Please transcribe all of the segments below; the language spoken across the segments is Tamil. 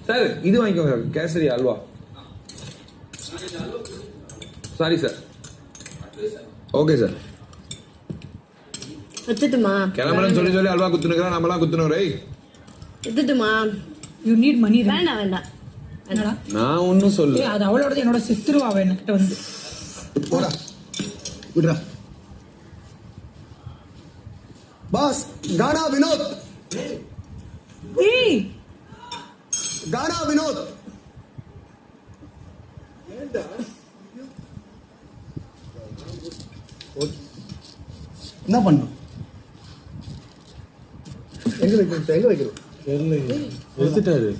சார் இது வாங்கிக்கோங்க, kesari halwa. Sorry sir. Okay sir. எடுத்துட்டுமா? கிளம்புறேன்னு சொல்லி சொல்லி அல்வா குத்துனுக்குறா, நம்மளாம் குத்துனோம். எடுத்துட்டுமா? யூ நீட் மணி. வேண்டாம் வேண்டாம். நான் ஒன்னும் சொல்ல. அது அவளோட என்னோட சிஸ்டரும் அவ என்கிட்ட வந்து போடா விடுறா. பாஸ் கானா வினோத். ஏய் கானா வினோத். என்ன பண்ணும்? எங்க வைக்கிறோம்? எடுத்துட்டாரு.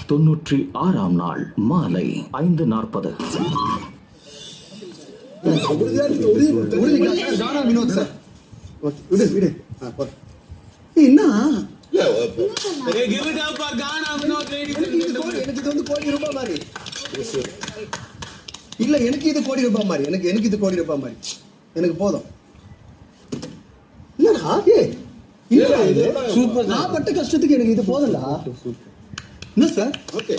96ஆம் நாள் மாலை 5:40. கானா வினோத் சார். விடு விடு. என்ன எனக்கு இது வந்து கோடி ரூபாய் மாதிரி இல்ல, எனக்கு இது கோடி ரூபாய் மாதிரி, எனக்கு இது கோடி ரூபாய் மாதிரி. எனக்கு போதும். இல்லடா சூப்பர். நான் பட்ட கஷ்டத்துக்கு எனக்கு இது போதும்டா. என்ன சார்? Okay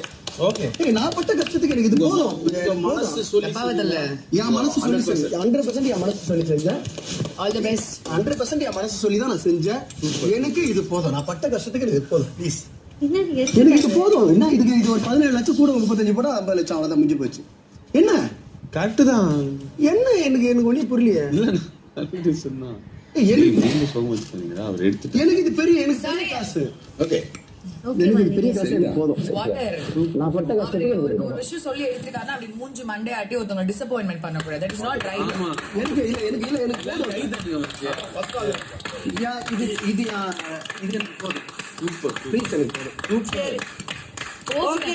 okay. நான் பட்ட கஷ்டத்துக்கு எனக்கு இது போதும். மனசு சொல்லி என் மனசு சொல்லி 100% என் மனசு சொல்லி செஞ்சேன். All the best. 100% என் மனசு சொல்லி தான் நான் செஞ்சேன். எனக்கு இது போதும். நான் பட்ட கஷ்டத்துக்கு எனக்கு இது போதும். ப்ளீஸ் எனக்கு இது போதும். என்ன இதுக்கு இது ஒரு 17 லட்சம் கூட 35 போட 50 லட்சம் அவ்வளவுதான் முடிஞ்சு போச்சு. என்ன கரெக்ட் தான். என்ன எனக்கு ஒன்றும் புரியலையே. எனக்கு இது பெரிய காசு. ஓகே எனக்கு இது பெரிய காசு. எனக்கு போதும். நான் பட்ட கஷ்டத்துக்கு ஒரு விஷயம் சொல்லி எடுத்துக்காத அப்படி மூஞ்சி மண்டே ஆட்டி ஒருத்தவங்க டிசப்பாயின்மெண்ட் பண்ண கூடாது. That is not right. எனக்கு இது போதும். சூப்பர். ப்ளீஸ் எனக்கு போதும். சூப்பர். ஓகே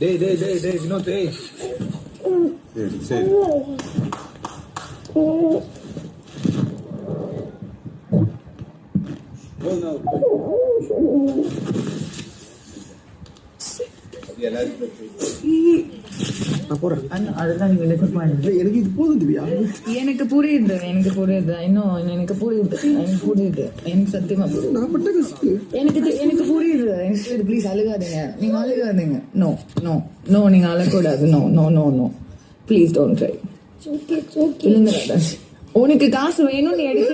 டேய் வினோத் டேய். சரி. எனக்கு இது போதும் திவ்யா. எனக்கு புரியுது இன்னும் எனக்கு புரியுது எனக்கு சத்தியமா புரியுது. நான் பட்ட கஷ்டம் எனக்கு புரியுது. எனக்கு ப்ளீஸ் அழுகாதீங்க. நீங்க அழுகாதீங்க. நோ நோ நோ நீங்க அழக்கூடாது. No no no no please don't try. உனக்கு காசு வேணும்னு எடுத்து